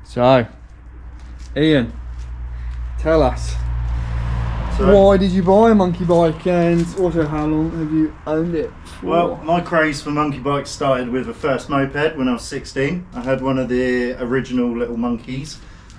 So, Ian, tell us, why did you buy a monkey bike, and also how long have you owned it for? Well, my craze for monkey bikes started with a first moped when I was 16. I had one of the original little monkeys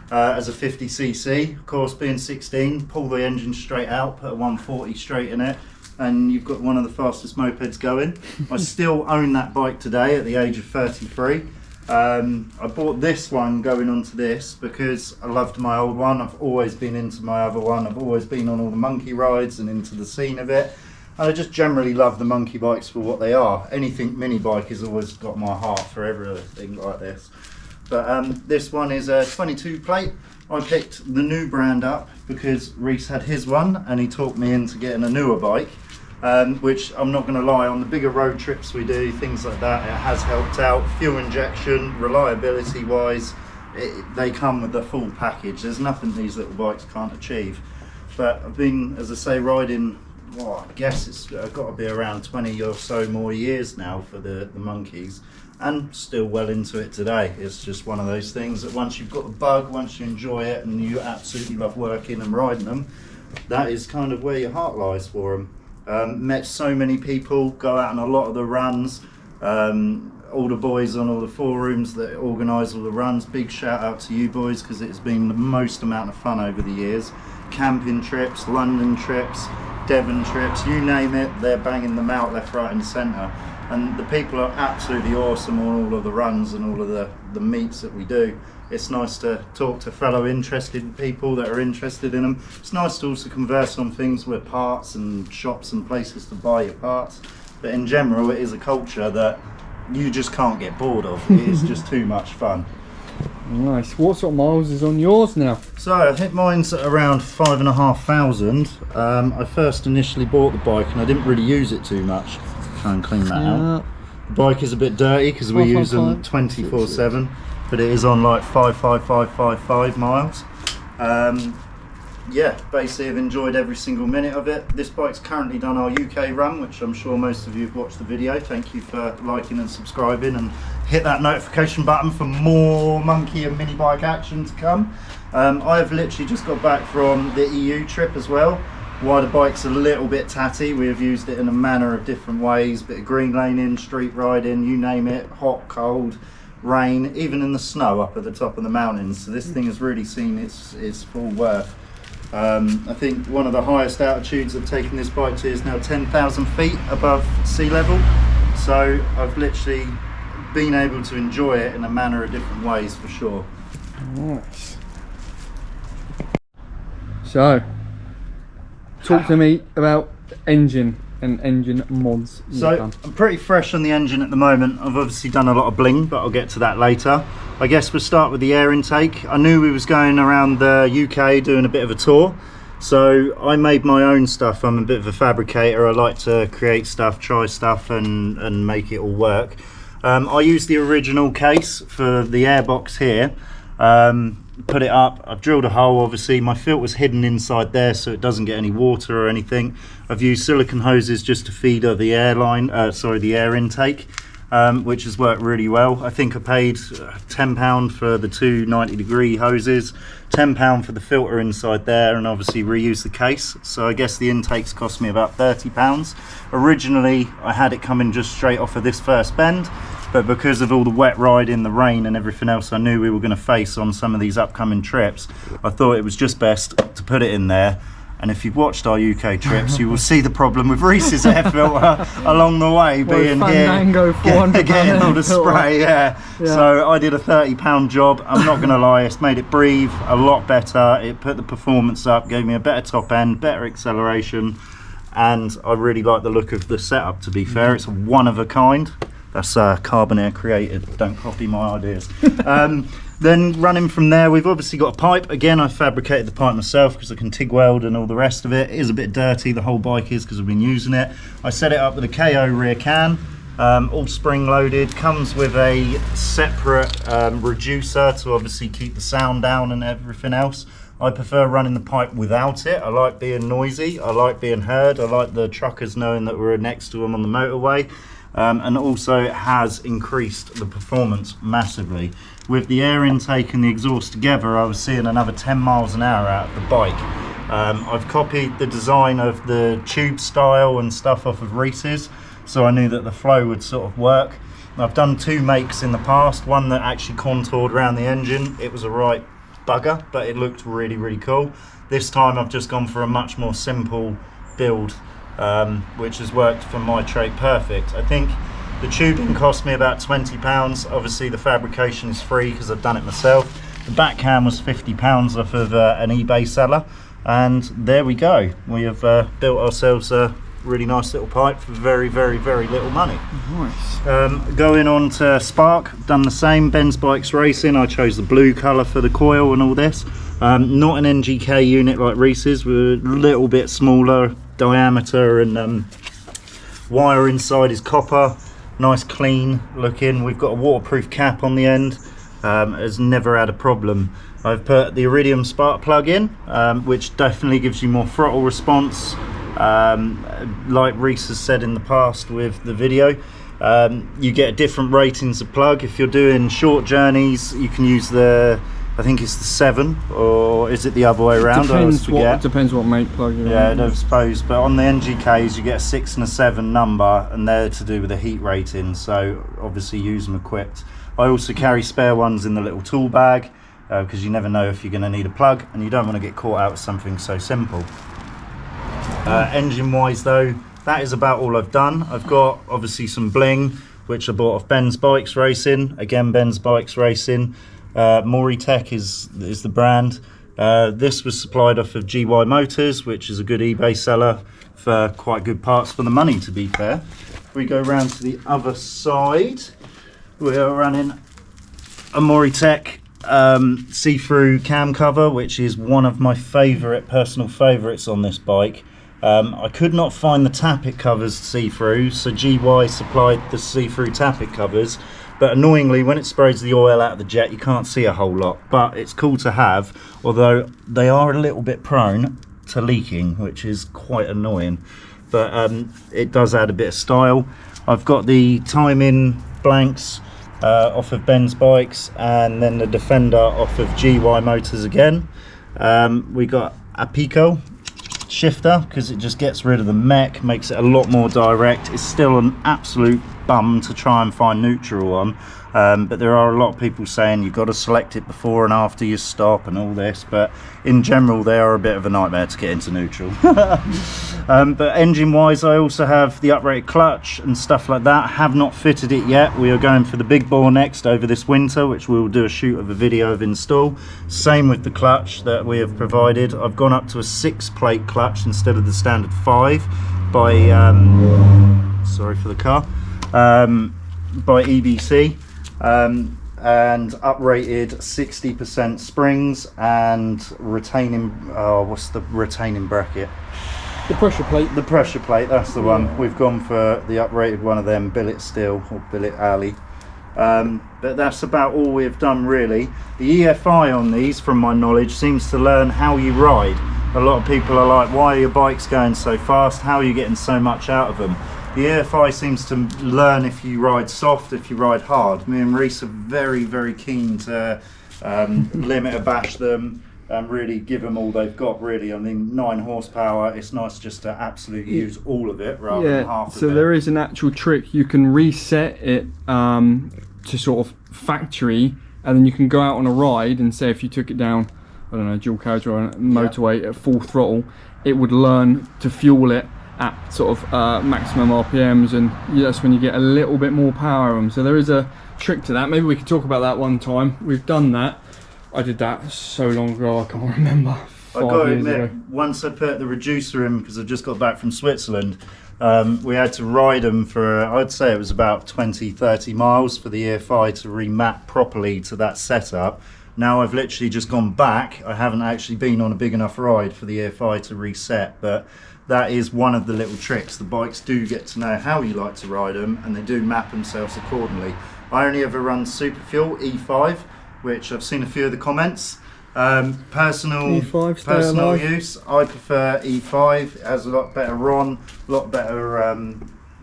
as a 50cc. Of course, being 16, pull the engine straight out, put a 140 straight in it, and you've got one of the fastest mopeds going. I still own that bike today at the age of 33. I bought this one going onto this because I loved my old one. I've always been into my other one. I've always been on all the monkey rides and into the scene of it. And I just generally love the monkey bikes for what they are. Anything mini bike has always got my heart for everything like this. But this one is a 22 plate. I picked the new brand up because Reese had his one and he talked me into getting a newer bike. Which I'm not going to lie, on the bigger road trips we do, things like that, it has helped out. Fuel injection, reliability wise, they come with the full package. There's nothing these little bikes can't achieve. But I've been, as I say, riding, well, I guess it's got to be around 20 or so more years now for the monkeys, and still well into it today. It's just one of those things that once you've got the bug, once you enjoy it and you absolutely love working and riding them, that is kind of where your heart lies for them. Met so many people, go out on a lot of the runs, all the boys on all the forums that organise all the runs. Big shout out to you boys because it's been the most amount of fun over the years. Camping trips, London trips, Devon trips, you name it, they're banging them out left, right and centre. And the people are absolutely awesome on all of the runs and all of the meets that we do. It's nice to talk to fellow interested people that are interested in them. It's nice to also converse on things with parts and shops and places to buy your parts. But in general, it is a culture that you just can't get bored of. It is just too much fun. Nice. What sort of miles is on yours now? So I think mine's at around 5,500. I first initially bought the bike and I didn't really use it too much. Try and clean that out. The bike is a bit dirty because we use them 24/7. But it is on like 55555 miles. Yeah, basically I've enjoyed every single minute of it. This bike's currently done our UK run, which I'm sure most of you have watched the video. Thank you for liking and subscribing, and hit that notification button for more monkey and mini bike action to come. I've literally just got back from the EU trip as well. While the bike's a little bit tatty, we have used it in a manner of different ways. Bit of green laning, street riding, you name it, hot, cold, rain, even in the snow up at the top of the mountains. So this thing has really seen its full worth. I think one of the highest altitudes I've taken this bike to is now 10,000 feet above sea level. So I've literally been able to enjoy it in a manner of different ways for sure. Nice. So, talk to me about the engine and engine mods. So I'm pretty fresh on the engine at the moment. I've obviously done a lot of bling, but I'll get to that later. I guess we'll start with the air intake. I knew we was going around the UK doing a bit of a tour, so I made my own stuff. I'm a bit of a fabricator. I like to create stuff, try stuff and make it all work. I used the original case for the airbox here. Put it up, I've drilled a hole. Obviously my filter's hidden inside there so it doesn't get any water or anything. I've used silicone hoses just to feed the air intake, which has worked really well. I think I paid £10 for the two 90-degree hoses, £10 for the filter inside there, and obviously reuse the case. So I guess the intakes cost me about £30. Originally I had it coming just straight off of this first bend, but because of all the wet riding, the rain and everything else I knew we were going to face on some of these upcoming trips, I thought it was just best to put it in there. And if you've watched our UK trips, you will see the problem with Reese's air filter along the way, being here, getting all the spray, yeah. So I did a £30 job. I'm not going to lie, it's made it breathe a lot better. It put the performance up, gave me a better top end, better acceleration, and I really like the look of the setup, to be fair. It's one of a kind. That's Carbonair created, don't copy my ideas. Then running from there, we've obviously got a pipe. Again, I fabricated the pipe myself because I can TIG weld and all the rest of it. It is a bit dirty, the whole bike is, because I've been using it. I set it up with a KO rear can, all spring loaded. Comes with a separate reducer to obviously keep the sound down and everything else. I prefer running the pipe without it. I like being noisy, I like being heard, I like the truckers knowing that we're next to them on the motorway. And also it has increased the performance massively. With the air intake and the exhaust together, I was seeing another 10 miles an hour out of the bike. I've copied the design of the tube style and stuff off of Reese's, so I knew that the flow would sort of work. I've done 2 makes in the past, one that actually contoured around the engine. It was a right bugger, but it looked really, really cool. This time I've just gone for a much more simple build, which has worked for my trade perfect. I think the tubing cost me about £20. Obviously the fabrication is free because I've done it myself. The back cam was £50 off of an eBay seller, and there we go. We have built ourselves a really nice little pipe for very, very, very little money. Nice. Going on to Spark, done the same. Ben's Bikes Racing, I chose the blue colour for the coil and all this. Not an NGK unit like Reese's, we're a little bit smaller diameter, and wire inside is copper, nice clean looking. We've got a waterproof cap on the end, has never had a problem. I've put the Iridium spark plug in, which definitely gives you more throttle response. Like Reese has said in the past with the video, you get different ratings of plug. If you're doing short journeys, you can use the, I think it's the 7, or is it the other way around? Depends what make plug you're on. I suppose, but on the NGKs you get a 6 and a 7 number, and they're to do with the heat rating, so obviously use them equipped. I also carry spare ones in the little tool bag, because you never know if you're going to need a plug, and you don't want to get caught out with something so simple. Engine wise though, that is about all I've done. I've got obviously some bling, which I bought off Ben's Bikes Racing. Again, Ben's Bikes Racing. Moritech is the brand. This was supplied off of GY Motors, which is a good eBay seller for quite good parts for the money, to be fair. If we go round to the other side, we are running a Moritech see-through cam cover, which is one of my personal favourites on this bike. I could not find the tappet covers see-through, so GY supplied the see-through tappet covers, but annoyingly when it sprays the oil out of the jet you can't see a whole lot, but it's cool to have, although they are a little bit prone to leaking, which is quite annoying, but it does add a bit of style. I've got the timing blanks off of Ben's Bikes, and then the Defender off of GY Motors again. We got a Pico shifter because it just gets rid of the mech, makes it a lot more direct. It's still an absolute bum to try and find neutral on, but there are a lot of people saying you've got to select it before and after you stop and all this, but in general they are a bit of a nightmare to get into neutral. But engine wise I also have the uprated clutch and stuff like that. Have not fitted it yet. We are going for the big bore next over this winter, which we will do a shoot of a video of install. Same with the clutch that we have provided. I've gone up to a 6-plate clutch instead of the standard 5 by sorry for the car, by EBC, and uprated 60% springs and retaining, what's the retaining bracket? The pressure plate. The pressure plate, that's the one. We've gone for the uprated one of them, billet steel or billet alley. But that's about all we've done really. The EFI on these, from my knowledge, seems to learn how you ride. A lot of people are like, why are your bikes going so fast? How are you getting so much out of them? The EFI seems to learn if you ride soft, if you ride hard. Me and Reese are very, very keen to limit or bash them and really give them all they've got, really. I mean, 9 horsepower, it's nice just to absolutely use all of it rather than half of it. So there is an actual trick. You can reset it to sort of factory, and then you can go out on a ride and say if you took it down, I don't know, dual carriage or a motorway at full throttle, it would learn to fuel it at sort of maximum RPMs, and that's when you get a little bit more power of them. So there is a trick to that. Maybe we could talk about that one time. We've done that. I did that so long ago I can't remember. I got to admit, once I put the reducer in, because I just got back from Switzerland, we had to ride them for, I'd say it was about 20-30 miles for the EFI to remap properly to that setup. Now I've literally just gone back. I haven't actually been on a big enough ride for the EFI to reset, but that is one of the little tricks. The bikes do get to know how you like to ride them, and they do map themselves accordingly. I only ever run Super Fuel E5, which I've seen a few of the comments. Personal E5, stay personal alive. use, I prefer E5. It has a lot better RON, a lot better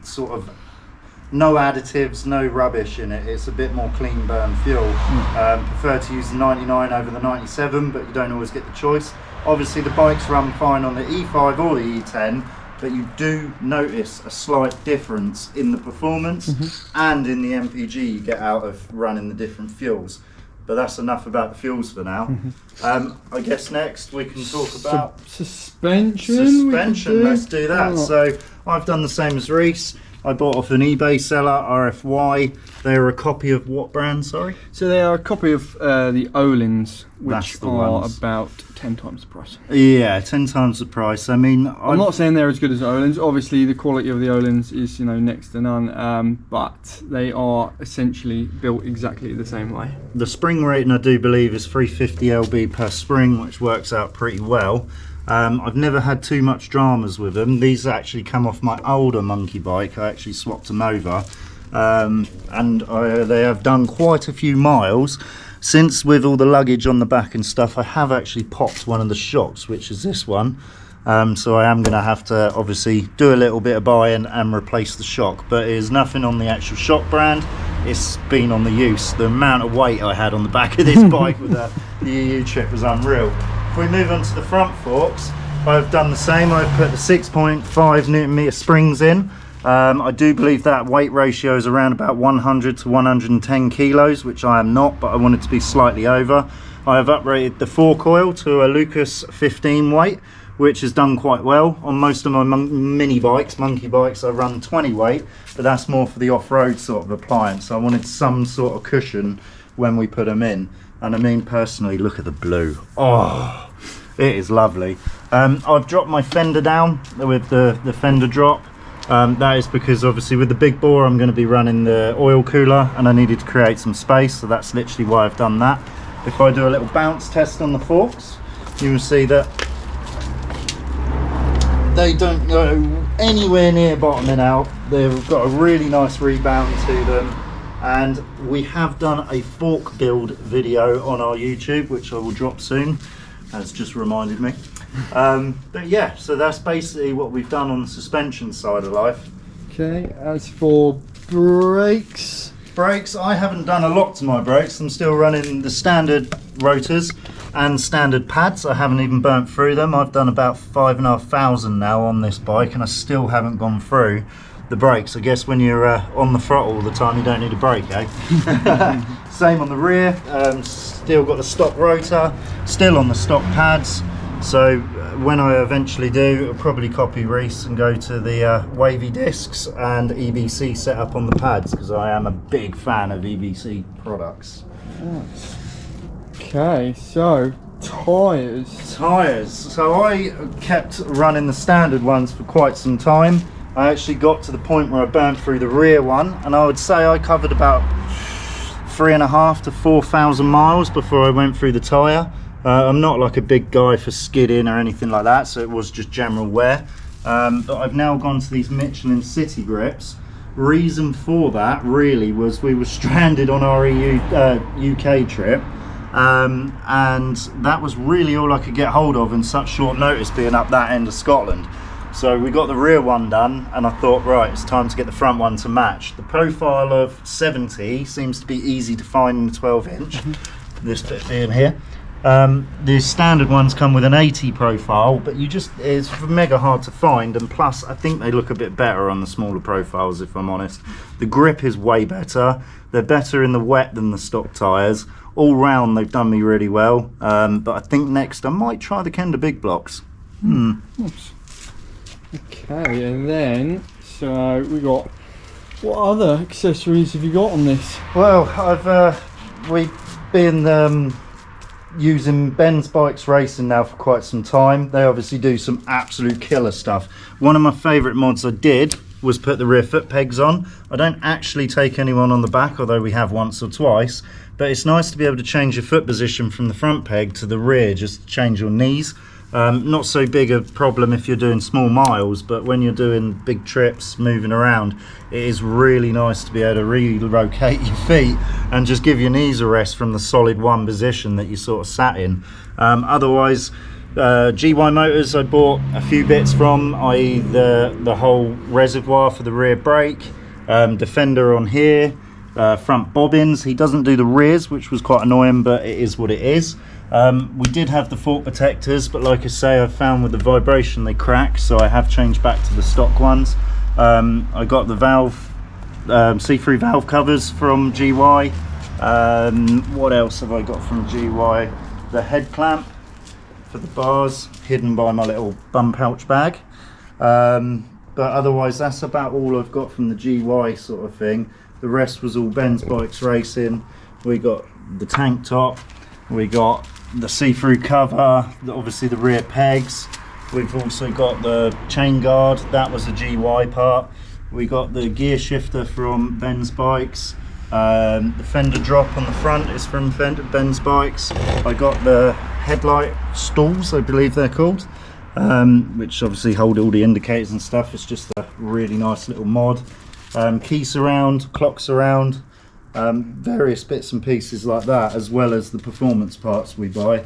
sort of no additives, no rubbish in it. It's a bit more clean burn fuel. Prefer to use the 99 over the 97, but you don't always get the choice. Obviously the bikes run fine on the E5 or the E10, but you do notice a slight difference in the performance and in the MPG you get out of running the different fuels. But that's enough about the fuels for now. I guess next we can talk about suspension. Suspension, let's do that. Oh. So I've done the same as Reese. I bought off an eBay seller, RFY. They're a copy of what brand, sorry? So they are a copy of the Olins, That's which the are ones. about 10 times the price. Yeah, 10 times the price. I mean, I'm not saying they're as good as Olins. Obviously, the quality of the Olins is, next to none. But they are essentially built exactly the same way. the spring rating I do believe is 350 lb per spring, which works out pretty well. I've never had too much dramas with them. These actually come off my older monkey bike. I actually swapped them over, and they have done quite a few miles. Since, with all the luggage on the back and stuff, I have actually popped one of the shocks, which is this one. So I am going to have to obviously do a little bit of buying and replace the shock, but it is nothing on the actual shock brand. It's been on the use. The amount of weight I had on the back of this bike with the EU trip was unreal. If we move on to the front forks, I've done the same. I've put the 6.5 Newton meter springs in. I do believe that weight ratio is around about 100 to 110 kilos, which I am not, but I wanted to be slightly over. I have uprated the forecoil to a Lucas 15 weight, which has done quite well. On most of my mini bikes, monkey bikes, I run 20 weight, but that's more for the off-road sort of appliance. I wanted some sort of cushion when we put them in. And I mean, personally, look at the blue. Oh, it is lovely. I've dropped my fender down with the fender drop. That is because obviously with the big bore I'm going to be running the oil cooler and I needed to create some space, so that's literally why I've done that. If I do a little bounce test on the forks, you will see that they don't go anywhere near bottoming out. They've got a really nice rebound to them, and we have done a fork build video on our YouTube, which I will drop soon, as just reminded me. But yeah, so that's basically what we've done on the suspension side of life. Okay, as for brakes, I haven't done a lot to my brakes. I'm still running the standard rotors and standard pads. I haven't even burnt through them. I've done about 5,500 now on this bike, and I still haven't gone through the brakes. I guess when you're on the throttle all the time, you don't need a brake, eh? Same on the rear. Still got the stock rotor, still on the stock pads. So when I eventually do, I'll probably copy Reese and go to the wavy discs and EBC setup on the pads, because I am a big fan of EBC products. Okay, so tyres. So I kept running the standard ones for quite some time. I actually got to the point where I burnt through the rear one, and I would say I covered about 3,500 to 4,000 miles before I went through the tyre. I'm not like a big guy for skidding or anything like that, so it was just general wear. But I've now gone to these Michelin City grips. Reason for that really was we were stranded on our UK trip, and that was really all I could get hold of in such short notice, being up that end of Scotland. So we got the rear one done, and I thought, right, it's time to get the front one to match. The profile of 70 seems to be easy to find in the 12-inch, this bit being here. The standard ones come with an 80 profile, but it's mega hard to find, and plus I think they look a bit better on the smaller profiles, if I'm honest. The grip is way better. They're better in the wet than the stock tyres. All round they've done me really well, but I think next I might try the Kenda Big Blocks. Oops. Okay, and then so we got, what other accessories have you got on this? Well, we've been using Ben's Bikes Racing now for quite some time. They obviously do some absolute killer stuff. One of my favourite mods I did was put the rear foot pegs on. I don't actually take anyone on the back, although we have once or twice, but it's nice to be able to change your foot position from the front peg to the rear, just to change your knees. Not so big a problem if you're doing small miles, but when you're doing big trips, moving around, it is really nice to be able to relocate your feet and just give your knees a rest from the solid one position that you sort of sat in. Otherwise, GY motors I bought a few bits from, i.e. the whole reservoir for the rear brake, defender on here, front bobbins. He doesn't do the rears, which was quite annoying, but it is what it is. We did have the fork protectors, but like I say, I've found with the vibration they crack, so I have changed back to the stock ones. I got the valve, see-through valve covers from GY. What else have I got from GY? The head clamp for the bars, hidden by my little bum pouch bag. But otherwise, that's about all I've got from the GY sort of thing. The rest was all Ben's Bikes Racing. We got the tank top, we got the see-through cover, obviously the rear pegs. We've also got the chain guard, that was a GY part. We got the gear shifter from Ben's Bikes. The fender drop on the front is from Ben's Bikes. I got the headlight stalls, I believe they're called, which obviously hold all the indicators and stuff. It's just a really nice little mod. Key surround, clock surround, various bits and pieces like that, as well as the performance parts we buy.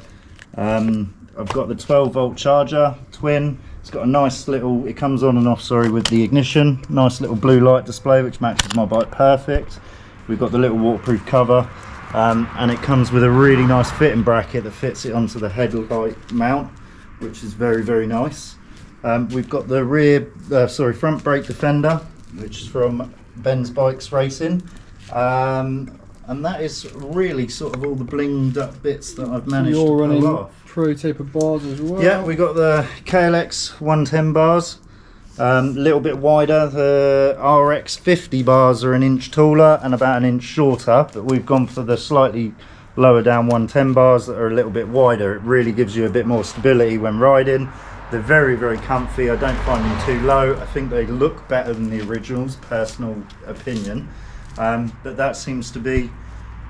I've got the 12-volt charger, twin. It's got a nice little, it comes on and off, sorry, with the ignition. Nice little blue light display, which matches my bike perfect. We've got the little waterproof cover, and it comes with a really nice fitting bracket that fits it onto the headlight mount, which is very, very nice. We've got the front brake defender, which is from Ben's Bikes Racing. And that is really sort of all the blinged up bits that I've managed to pull off. Pro taper bars as well. Yeah, we got the KLX 110 bars, a little bit wider. The RX 50 bars are an inch taller and about an inch shorter, but we've gone for the slightly lower down 110 bars that are a little bit wider. It really gives you a bit more stability when riding. They're very, very comfy. I don't find them too low. I think they look better than the originals, personal opinion. But that seems to be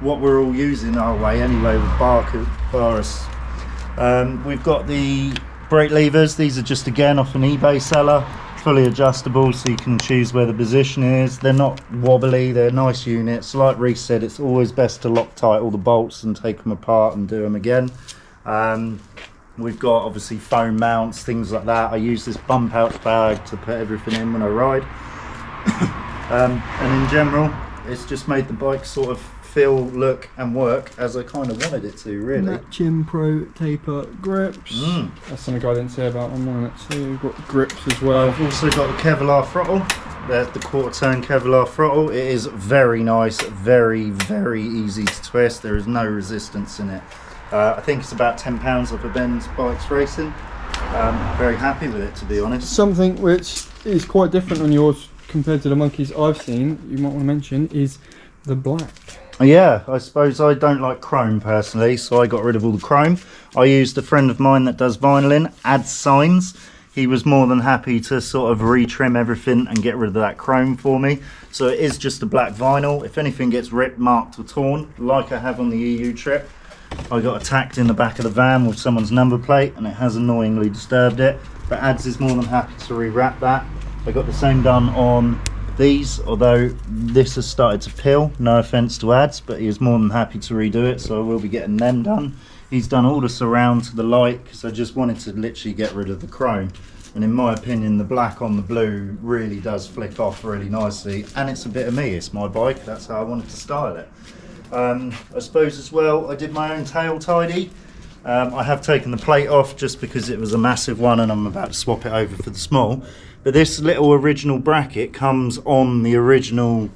what we're all using our way anyway with Barus. We've got the brake levers. These are just again off an eBay seller, fully adjustable, so you can choose where the position is. They're not wobbly, they're nice units. Like Reece said, it's always best to Loctite all the bolts and take them apart and do them again. We've got obviously foam mounts, things like that. I use this bum pouch bag to put everything in when I ride. And in general, it's just made the bike sort of feel, look and work as I kind of wanted it to, really. Matching Pro taper grips. That's something I didn't say about on mine actually. We've got grips as well. I've also got the Kevlar throttle. There's the quarter-turn Kevlar throttle. It is very nice, very, very easy to twist. There is no resistance in it. I think it's about £10 off of Ben's Bikes Racing. Very happy with it, to be honest. Something which is quite different on yours compared to the monkeys I've seen, you might want to mention, is the black. Yeah, I suppose I don't like chrome personally, so I got rid of all the chrome. I used a friend of mine that does vinyling, Ads Signs. He was more than happy to sort of retrim everything and get rid of that chrome for me. So it is just a black vinyl. If anything gets ripped, marked or torn, like I have on the EU trip, I got attacked in the back of the van with someone's number plate and it has annoyingly disturbed it. But Ads is more than happy to rewrap that. I got the same done on these, although this has started to peel, no offense to Ads, but he is more than happy to redo it, so I will be getting them done. He's done all the surround to the light because I just wanted to literally get rid of the chrome, and in my opinion the black on the blue really does flick off really nicely, and it's a bit of me, it's my bike, that's how I wanted to style it. I suppose as well I did my own tail tidy. I have taken the plate off just because it was a massive one and I'm about to swap it over for the small. But this little original bracket comes on the original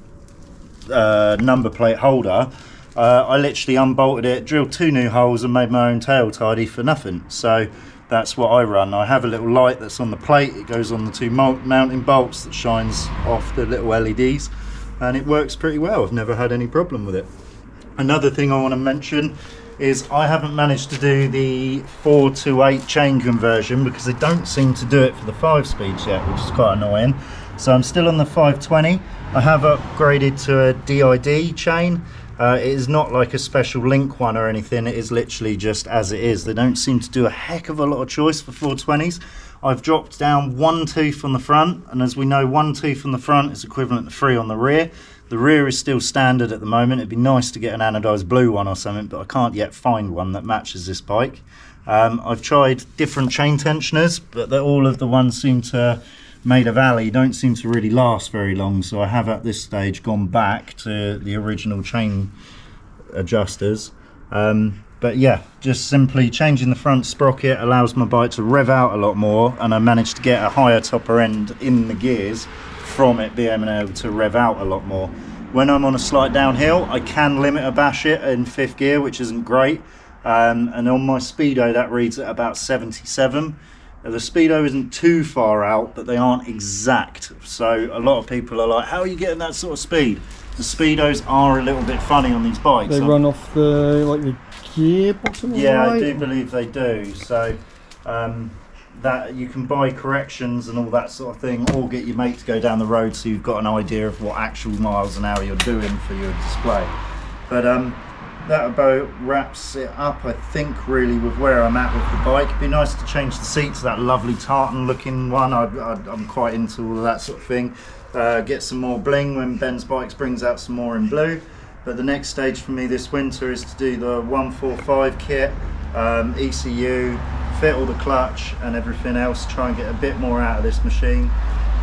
number plate holder. I literally unbolted it, drilled 2 new holes and made my own tail tidy for nothing. So that's what I run. I have a little light that's on the plate. It goes on the 2 mounting bolts that shines off the little LEDs. And it works pretty well. I've never had any problem with it. Another thing I want to mention is I haven't managed to do the 4 to 8 chain conversion because they don't seem to do it for the 5 speeds yet, which is quite annoying. So I'm still on the 520. I have upgraded to a DID chain. It is not like a special link one or anything, it is literally just as it is. They don't seem to do a heck of a lot of choice for 420s. I've dropped down 1 tooth on the front, and as we know, 1 tooth on the front is equivalent to 3 on the rear. The rear is still standard at the moment. It'd be nice to get an anodized blue one or something, but I can't yet find one that matches this bike. I've tried different chain tensioners, but all of the ones seem to, made of alley, don't seem to really last very long, so I have at this stage gone back to the original chain adjusters. But yeah, just simply changing the front sprocket allows my bike to rev out a lot more, and I managed to get a higher topper end in the gears from it being able to rev out a lot more. When I'm on a slight downhill, I can limit a bash it in 5th gear, which isn't great, and on my speedo that reads at about 77. The speedo isn't too far out, but they aren't exact, so a lot of people are like, how are you getting that sort of speed? The speedos are a little bit funny on these bikes. They run off the gear bottom. Yeah, right? I do believe they do. So that you can buy corrections and all that sort of thing, or get your mate to go down the road so you've got an idea of what actual miles an hour you're doing for your display. But that about wraps it up, I think, really, with where I'm at with the bike. It'd be nice to change the seat to that lovely tartan looking one. I'm quite into all of that sort of thing. Get some more bling when Ben's Bikes brings out some more in blue. But the next stage for me this winter is to do the 145 kit, ECU, fit all the clutch and everything else, try and get a bit more out of this machine.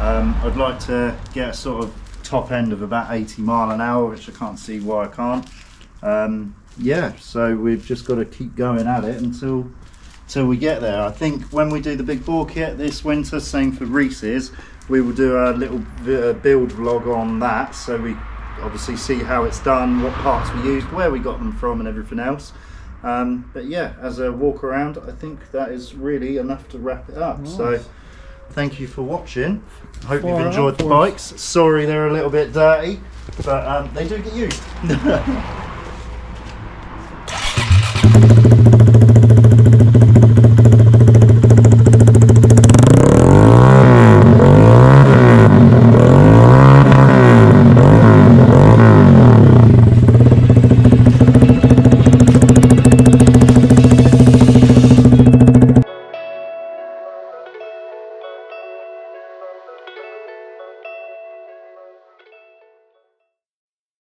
I'd like to get a sort of top end of about 80 mile an hour, which I can't see why I can't. Yeah, so we've just got to keep going at it until we get there. I think when we do the big bore kit this winter, same for Reese's, we will do a little build vlog on that, so we obviously see how it's done, what parts we used, where we got them from and everything else. But yeah, as a walk around, I think that is really enough to wrap it up. Nice. So thank you for watching. I hope you've enjoyed the bikes. Sorry they're a little bit dirty, but they do get used.